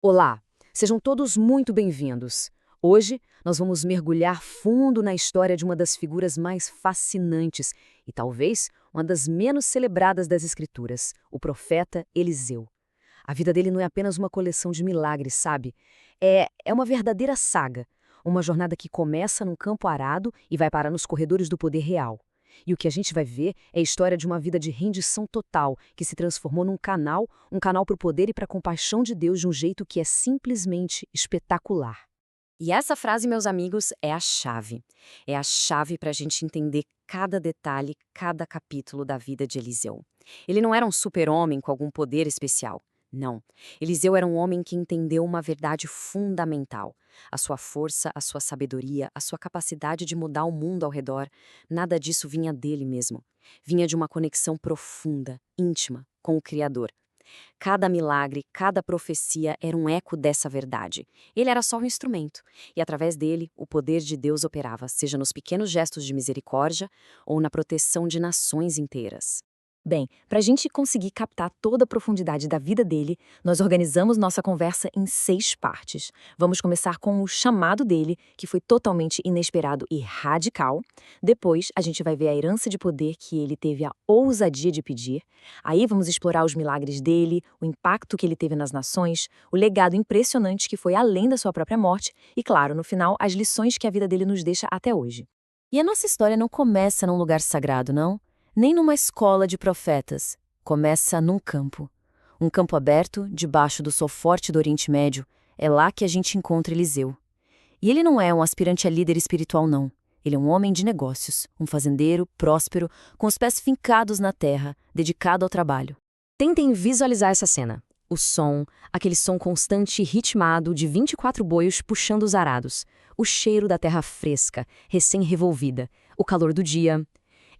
Olá, sejam todos muito bem-vindos. Hoje nós vamos mergulhar fundo na história de uma das figuras mais fascinantes e talvez uma das menos celebradas das Escrituras, o profeta Eliseu. A vida dele não é apenas uma coleção de milagres, sabe? É uma verdadeira saga, uma jornada que começa num campo arado e vai parar nos corredores do poder real. E o que a gente vai ver é a história de uma vida de rendição total, que se transformou num canal, um canal para o poder e para a compaixão de Deus de um jeito que é simplesmente espetacular. E essa frase, meus amigos, é a chave. É a chave para a gente entender cada detalhe, cada capítulo da vida de Eliseu. Ele não era um super-homem com algum poder especial. Não. Eliseu era um homem que entendeu uma verdade fundamental. A sua força, a sua sabedoria, a sua capacidade de mudar o mundo ao redor, nada disso vinha dele mesmo. Vinha de uma conexão profunda, íntima, com o Criador. Cada milagre, cada profecia era um eco dessa verdade. Ele era só um instrumento, e através dele, o poder de Deus operava, seja nos pequenos gestos de misericórdia ou na proteção de nações inteiras. Bem, para a gente conseguir captar toda a profundidade da vida dele, nós organizamos nossa conversa em 6 partes. Vamos começar com o chamado dele, que foi totalmente inesperado e radical. Depois, a gente vai ver a herança de poder que ele teve a ousadia de pedir. Aí vamos explorar os milagres dele, o impacto que ele teve nas nações, o legado impressionante que foi além da sua própria morte e, claro, no final, as lições que a vida dele nos deixa até hoje. E a nossa história não começa num lugar sagrado, não? Nem numa escola de profetas. Começa num campo. Um campo aberto, debaixo do sol forte do Oriente Médio. É lá que a gente encontra Eliseu. E ele não é um aspirante a líder espiritual, não. Ele é um homem de negócios, um fazendeiro, próspero, com os pés fincados na terra, dedicado ao trabalho. Tentem visualizar essa cena. O som, aquele som constante e ritmado de 24 boios puxando os arados. O cheiro da terra fresca, recém-revolvida. O calor do dia.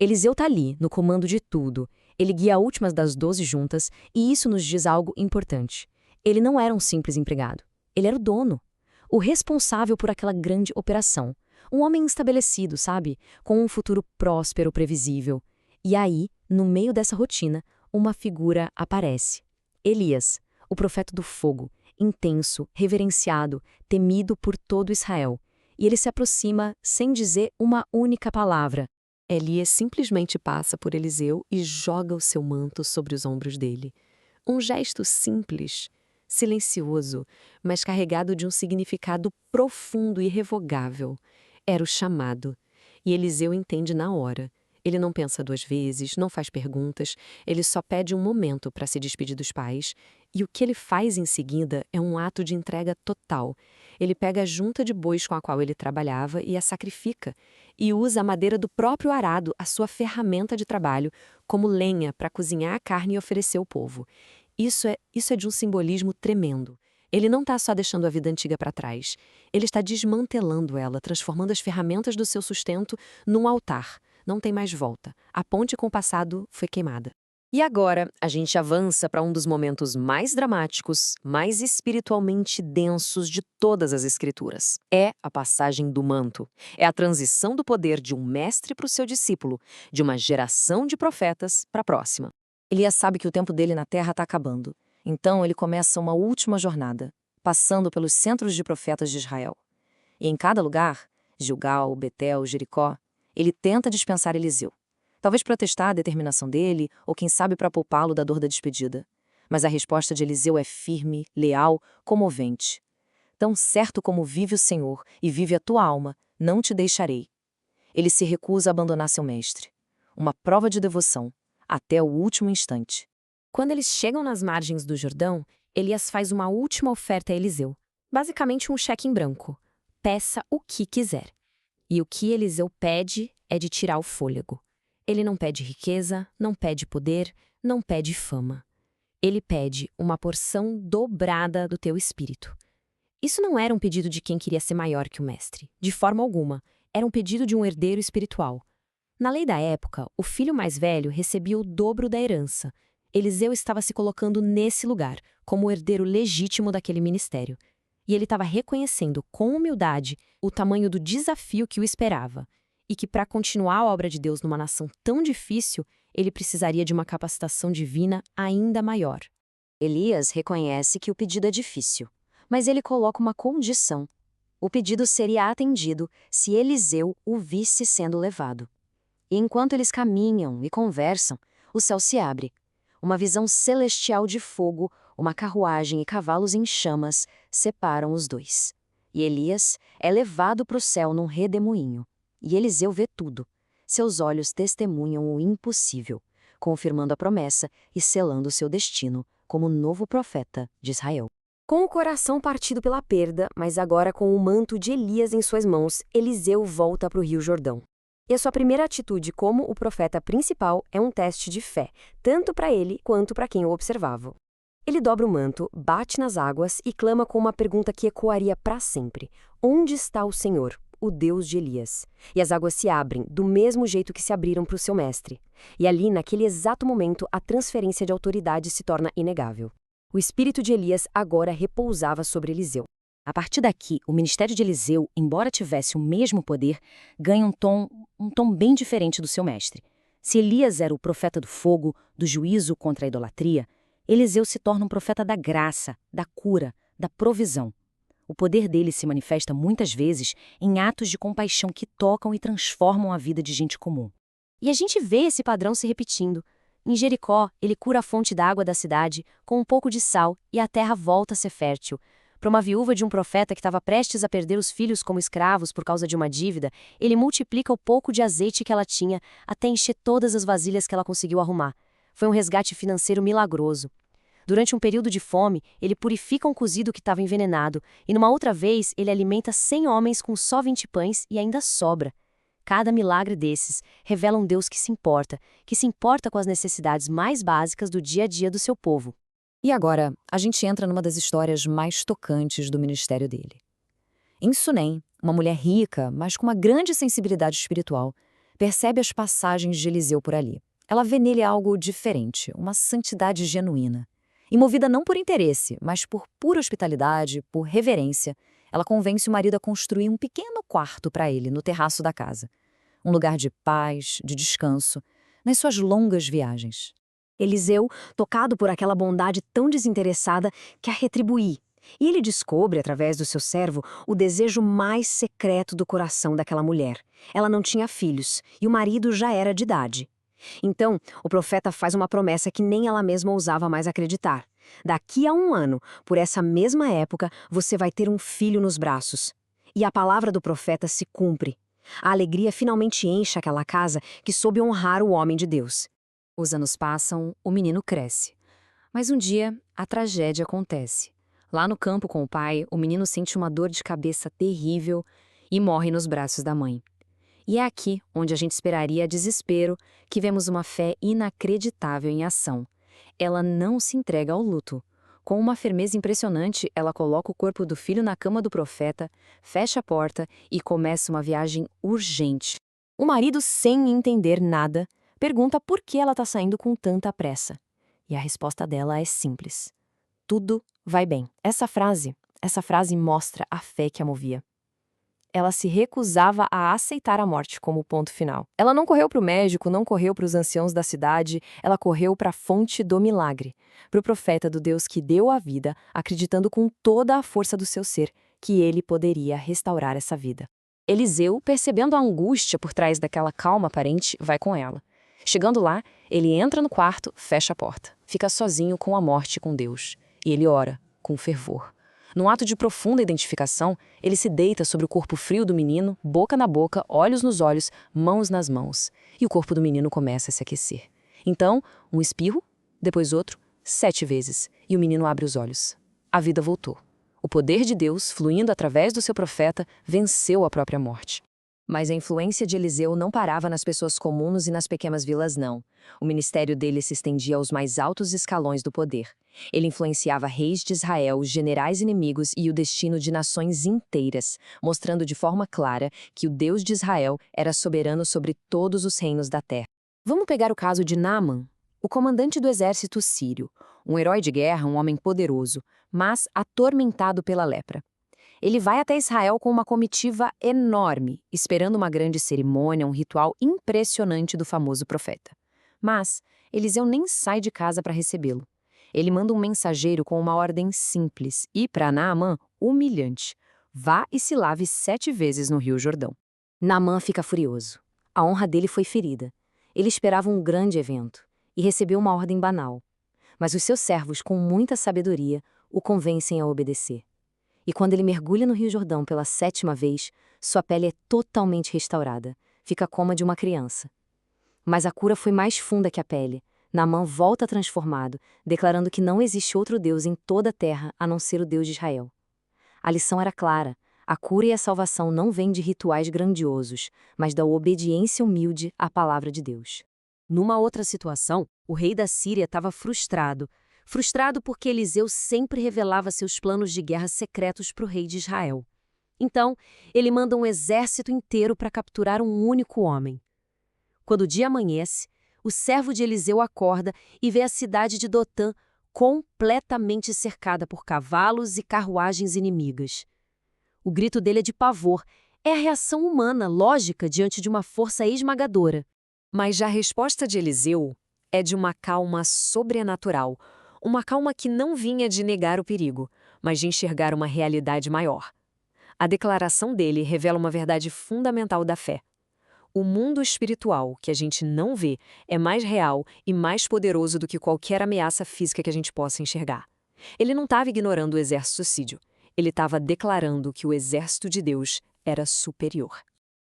Eliseu está ali, no comando de tudo. Ele guia a última das 12 juntas e isso nos diz algo importante. Ele não era um simples empregado. Ele era o dono. O responsável por aquela grande operação. Um homem estabelecido, sabe? Com um futuro próspero, previsível. E aí, no meio dessa rotina, uma figura aparece. Elias, o profeta do fogo, intenso, reverenciado, temido por todo Israel. E ele se aproxima sem dizer uma única palavra. Elias simplesmente passa por Eliseu e joga o seu manto sobre os ombros dele. Um gesto simples, silencioso, mas carregado de um significado profundo e irrevogável. Era o chamado. E Eliseu entende na hora. Ele não pensa 2 vezes, não faz perguntas, ele só pede um momento para se despedir dos pais. E o que ele faz em seguida é um ato de entrega total. Ele pega a junta de bois com a qual ele trabalhava e a sacrifica, e usa a madeira do próprio arado, a sua ferramenta de trabalho, como lenha para cozinhar a carne e oferecer ao povo. Isso é de um simbolismo tremendo. Ele não está só deixando a vida antiga para trás. Ele está desmantelando ela, transformando as ferramentas do seu sustento num altar. Não tem mais volta. A ponte com o passado foi queimada. E agora, a gente avança para um dos momentos mais dramáticos, mais espiritualmente densos de todas as escrituras. É a passagem do manto. É a transição do poder de um mestre para o seu discípulo, de uma geração de profetas para a próxima. Elias sabe que o tempo dele na terra está acabando. Então ele começa uma última jornada, passando pelos centros de profetas de Israel. E em cada lugar, Gilgal, Betel, Jericó, ele tenta dispensar Eliseu. Talvez para testar a determinação dele, ou quem sabe para poupá-lo da dor da despedida. Mas a resposta de Eliseu é firme, leal, comovente. Tão certo como vive o Senhor e vive a tua alma, não te deixarei. Ele se recusa a abandonar seu mestre. Uma prova de devoção, até o último instante. Quando eles chegam nas margens do Jordão, Elias faz uma última oferta a Eliseu. Basicamente um cheque em branco. Peça o que quiser. E o que Eliseu pede é de tirar o fôlego. Ele não pede riqueza, não pede poder, não pede fama. Ele pede uma porção dobrada do teu espírito. Isso não era um pedido de quem queria ser maior que o mestre, de forma alguma. Era um pedido de um herdeiro espiritual. Na lei da época, o filho mais velho recebia o dobro da herança. Eliseu estava se colocando nesse lugar, como o herdeiro legítimo daquele ministério. E ele estava reconhecendo com humildade o tamanho do desafio que o esperava. E que para continuar a obra de Deus numa nação tão difícil, ele precisaria de uma capacitação divina ainda maior. Elias reconhece que o pedido é difícil. Mas ele coloca uma condição. O pedido seria atendido se Eliseu o visse sendo levado. E enquanto eles caminham e conversam, o céu se abre. Uma visão celestial de fogo, uma carruagem e cavalos em chamas separam os dois. E Elias é levado para o céu num redemoinho. E Eliseu vê tudo. Seus olhos testemunham o impossível, confirmando a promessa e selando seu destino como novo profeta de Israel. Com o coração partido pela perda, mas agora com o manto de Elias em suas mãos, Eliseu volta para o Rio Jordão. E a sua primeira atitude como o profeta principal é um teste de fé, tanto para ele quanto para quem o observava. Ele dobra o manto, bate nas águas e clama com uma pergunta que ecoaria para sempre: onde está o Senhor, o Deus de Elias? E as águas se abrem, do mesmo jeito que se abriram para o seu mestre. E ali, naquele exato momento, a transferência de autoridade se torna inegável. O espírito de Elias agora repousava sobre Eliseu. A partir daqui, o ministério de Eliseu, embora tivesse o mesmo poder, ganha um tom bem diferente do seu mestre. Se Elias era o profeta do fogo, do juízo contra a idolatria, Eliseu se torna um profeta da graça, da cura, da provisão. O poder dele se manifesta muitas vezes em atos de compaixão que tocam e transformam a vida de gente comum. E a gente vê esse padrão se repetindo. Em Jericó, ele cura a fonte d'água da cidade com um pouco de sal e a terra volta a ser fértil. Para uma viúva de um profeta que estava prestes a perder os filhos como escravos por causa de uma dívida, ele multiplica o pouco de azeite que ela tinha até encher todas as vasilhas que ela conseguiu arrumar. Foi um resgate financeiro milagroso. Durante um período de fome, ele purifica um cozido que estava envenenado, e numa outra vez ele alimenta 100 homens com só 20 pães e ainda sobra. Cada milagre desses revela um Deus que se importa com as necessidades mais básicas do dia a dia do seu povo. E agora, a gente entra numa das histórias mais tocantes do ministério dele. Em Sunem, uma mulher rica, mas com uma grande sensibilidade espiritual, percebe as passagens de Eliseu por ali. Ela vê nele algo diferente, uma santidade genuína. E movida não por interesse, mas por pura hospitalidade, por reverência, ela convence o marido a construir um pequeno quarto para ele no terraço da casa. Um lugar de paz, de descanso, nas suas longas viagens. Eliseu, tocado por aquela bondade tão desinteressada, quer retribuir. E ele descobre, através do seu servo, o desejo mais secreto do coração daquela mulher. Ela não tinha filhos, e o marido já era de idade. Então, o profeta faz uma promessa que nem ela mesma ousava mais acreditar. Daqui a 1 ano, por essa mesma época, você vai ter um filho nos braços. E a palavra do profeta se cumpre. A alegria finalmente enche aquela casa que soube honrar o homem de Deus. Os anos passam, o menino cresce. Mas um dia, a tragédia acontece. Lá no campo com o pai, o menino sente uma dor de cabeça terrível e morre nos braços da mãe. E é aqui, onde a gente esperaria desespero, que vemos uma fé inacreditável em ação. Ela não se entrega ao luto. Com uma firmeza impressionante, ela coloca o corpo do filho na cama do profeta, fecha a porta e começa uma viagem urgente. O marido, sem entender nada, pergunta por que ela está saindo com tanta pressa. E a resposta dela é simples: tudo vai bem. Essa frase mostra a fé que a movia. Ela se recusava a aceitar a morte como ponto final. Ela não correu para o médico, não correu para os anciãos da cidade, ela correu para a fonte do milagre, para o profeta do Deus que deu a vida, acreditando com toda a força do seu ser que ele poderia restaurar essa vida. Eliseu, percebendo a angústia por trás daquela calma aparente, vai com ela. Chegando lá, ele entra no quarto, fecha a porta. Fica sozinho com a morte e com Deus. E ele ora, com fervor. Num ato de profunda identificação, ele se deita sobre o corpo frio do menino, boca na boca, olhos nos olhos, mãos nas mãos. E o corpo do menino começa a se aquecer. Então, um espirro, depois outro, 7 vezes. E o menino abre os olhos. A vida voltou. O poder de Deus, fluindo através do seu profeta, venceu a própria morte. Mas a influência de Eliseu não parava nas pessoas comuns e nas pequenas vilas, não. O ministério dele se estendia aos mais altos escalões do poder. Ele influenciava reis de Israel, generais inimigos e o destino de nações inteiras, mostrando de forma clara que o Deus de Israel era soberano sobre todos os reinos da terra. Vamos pegar o caso de Naaman, o comandante do exército sírio, um herói de guerra, um homem poderoso, mas atormentado pela lepra. Ele vai até Israel com uma comitiva enorme, esperando uma grande cerimônia, um ritual impressionante do famoso profeta. Mas Eliseu nem sai de casa para recebê-lo. Ele manda um mensageiro com uma ordem simples e, para Naamã, humilhante. Vá e se lave 7 vezes no Rio Jordão. Naamã fica furioso. A honra dele foi ferida. Ele esperava um grande evento e recebeu uma ordem banal. Mas os seus servos, com muita sabedoria, o convencem a obedecer. E quando ele mergulha no Rio Jordão pela 7ª vez, sua pele é totalmente restaurada. Fica como a de uma criança. Mas a cura foi mais funda que a pele. Naamã volta transformado, declarando que não existe outro Deus em toda a terra a não ser o Deus de Israel. A lição era clara. A cura e a salvação não vêm de rituais grandiosos, mas da obediência humilde à palavra de Deus. Numa outra situação, o rei da Síria estava frustrado. Frustrado porque Eliseu sempre revelava seus planos de guerra secretos para o rei de Israel. Então, ele manda um exército inteiro para capturar um único homem. Quando o dia amanhece, o servo de Eliseu acorda e vê a cidade de Dotã completamente cercada por cavalos e carruagens inimigas. O grito dele é de pavor. É a reação humana, lógica, diante de uma força esmagadora. Mas já a resposta de Eliseu é de uma calma sobrenatural. Uma calma que não vinha de negar o perigo, mas de enxergar uma realidade maior. A declaração dele revela uma verdade fundamental da fé. O mundo espiritual, que a gente não vê, é mais real e mais poderoso do que qualquer ameaça física que a gente possa enxergar. Ele não estava ignorando o exército sírio. Ele estava declarando que o exército de Deus era superior.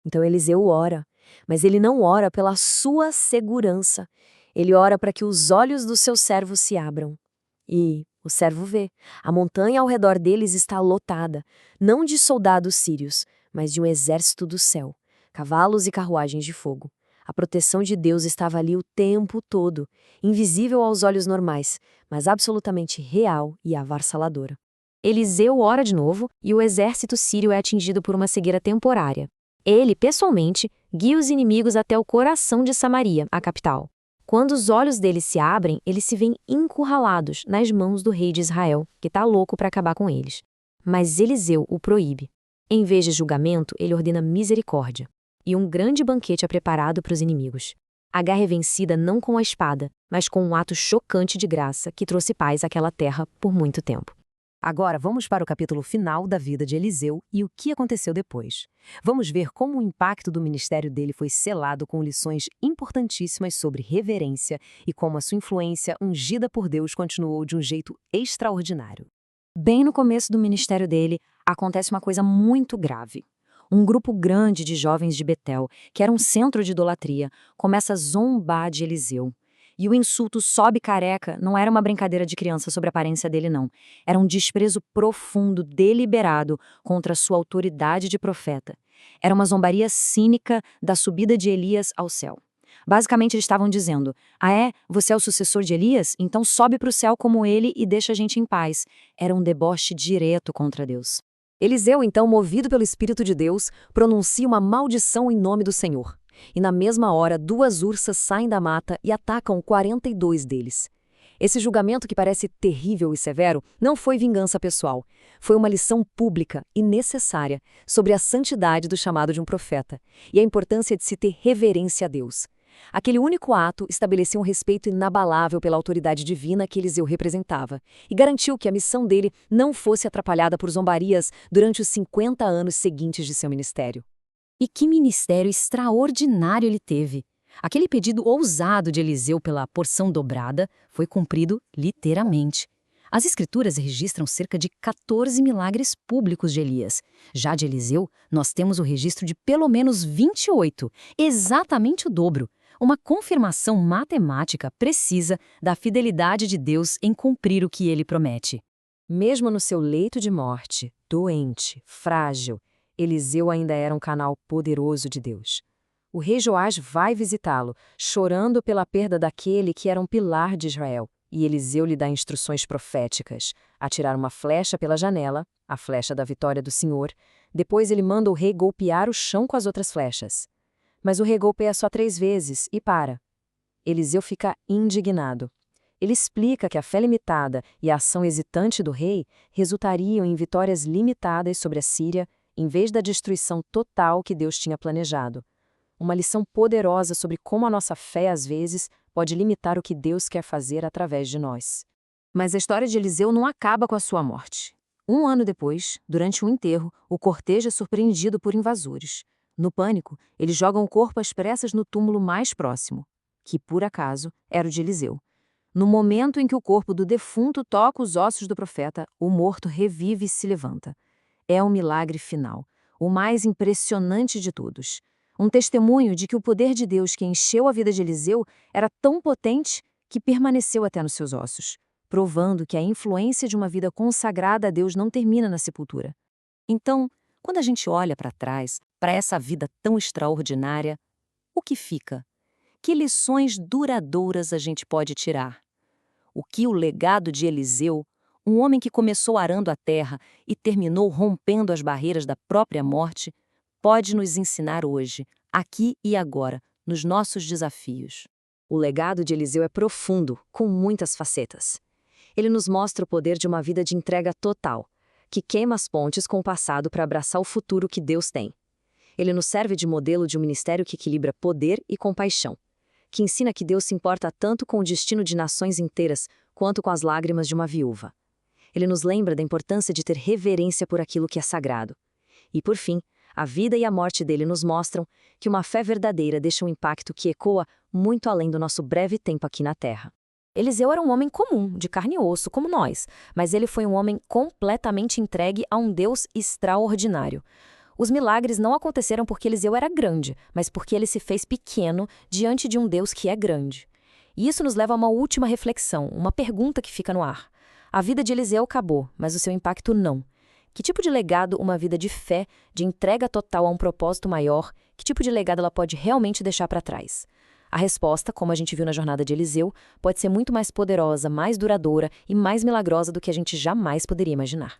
Então Eliseu ora, mas ele não ora pela sua segurança. Ele ora para que os olhos do seu servo se abram. E o servo vê. A montanha ao redor deles está lotada, não de soldados sírios, mas de um exército do céu, cavalos e carruagens de fogo. A proteção de Deus estava ali o tempo todo, invisível aos olhos normais, mas absolutamente real e avassaladora. Eliseu ora de novo e o exército sírio é atingido por uma cegueira temporária. Ele, pessoalmente, guia os inimigos até o coração de Samaria, a capital. Quando os olhos deles se abrem, eles se veem encurralados nas mãos do rei de Israel, que está louco para acabar com eles. Mas Eliseu o proíbe. Em vez de julgamento, ele ordena misericórdia. E um grande banquete é preparado para os inimigos. A guerra é vencida não com a espada, mas com um ato chocante de graça que trouxe paz àquela terra por muito tempo. Agora vamos para o capítulo final da vida de Eliseu e o que aconteceu depois. Vamos ver como o impacto do ministério dele foi selado com lições importantíssimas sobre reverência e como a sua influência ungida por Deus continuou de um jeito extraordinário. Bem no começo do ministério dele, acontece uma coisa muito grave. Um grupo grande de jovens de Betel, que era um centro de idolatria, começa a zombar de Eliseu. E o insulto sobe careca não era uma brincadeira de criança sobre a aparência dele, não. Era um desprezo profundo, deliberado, contra a sua autoridade de profeta. Era uma zombaria cínica da subida de Elias ao céu. Basicamente, eles estavam dizendo: ah é? Você é o sucessor de Elias? Então sobe para o céu como ele e deixa a gente em paz. Era um deboche direto contra Deus. Eliseu, então, movido pelo Espírito de Deus, pronuncia uma maldição em nome do Senhor. E na mesma hora, 2 ursas saem da mata e atacam 42 deles. Esse julgamento, que parece terrível e severo, não foi vingança pessoal. Foi uma lição pública e necessária sobre a santidade do chamado de um profeta e a importância de se ter reverência a Deus. Aquele único ato estabeleceu um respeito inabalável pela autoridade divina que Eliseu representava e garantiu que a missão dele não fosse atrapalhada por zombarias durante os 50 anos seguintes de seu ministério. E que ministério extraordinário ele teve! Aquele pedido ousado de Eliseu pela porção dobrada foi cumprido literalmente. As Escrituras registram cerca de 14 milagres públicos de Elias. Já de Eliseu, nós temos o registro de pelo menos 28, exatamente o dobro. Uma confirmação matemática precisa da fidelidade de Deus em cumprir o que ele promete. Mesmo no seu leito de morte, doente, frágil, Eliseu ainda era um canal poderoso de Deus. O rei Joás vai visitá-lo, chorando pela perda daquele que era um pilar de Israel, e Eliseu lhe dá instruções proféticas: atirar uma flecha pela janela, a flecha da vitória do Senhor. Depois ele manda o rei golpear o chão com as outras flechas. Mas o rei golpeia só 3 vezes e para. Eliseu fica indignado. Ele explica que a fé limitada e a ação hesitante do rei resultariam em vitórias limitadas sobre a Síria, em vez da destruição total que Deus tinha planejado. Uma lição poderosa sobre como a nossa fé, às vezes, pode limitar o que Deus quer fazer através de nós. Mas a história de Eliseu não acaba com a sua morte. Um ano depois, durante um enterro, o cortejo é surpreendido por invasores. No pânico, eles jogam o corpo às pressas no túmulo mais próximo, que, por acaso, era o de Eliseu. No momento em que o corpo do defunto toca os ossos do profeta, o morto revive e se levanta. É um milagre final, o mais impressionante de todos. Um testemunho de que o poder de Deus que encheu a vida de Eliseu era tão potente que permaneceu até nos seus ossos, provando que a influência de uma vida consagrada a Deus não termina na sepultura. Então, quando a gente olha para trás, para essa vida tão extraordinária, o que fica? Que lições duradouras a gente pode tirar? O que o legado de Eliseu, um homem que começou arando a terra e terminou rompendo as barreiras da própria morte, pode nos ensinar hoje, aqui e agora, nos nossos desafios? O legado de Eliseu é profundo, com muitas facetas. Ele nos mostra o poder de uma vida de entrega total, que queima as pontes com o passado para abraçar o futuro que Deus tem. Ele nos serve de modelo de um ministério que equilibra poder e compaixão, que ensina que Deus se importa tanto com o destino de nações inteiras quanto com as lágrimas de uma viúva. Ele nos lembra da importância de ter reverência por aquilo que é sagrado. E, por fim, a vida e a morte dele nos mostram que uma fé verdadeira deixa um impacto que ecoa muito além do nosso breve tempo aqui na Terra. Eliseu era um homem comum, de carne e osso, como nós, mas ele foi um homem completamente entregue a um Deus extraordinário. Os milagres não aconteceram porque Eliseu era grande, mas porque ele se fez pequeno diante de um Deus que é grande. E isso nos leva a uma última reflexão, uma pergunta que fica no ar. A vida de Eliseu acabou, mas o seu impacto não. Que tipo de legado uma vida de fé, de entrega total a um propósito maior, que tipo de legado ela pode realmente deixar para trás? A resposta, como a gente viu na jornada de Eliseu, pode ser muito mais poderosa, mais duradoura e mais milagrosa do que a gente jamais poderia imaginar.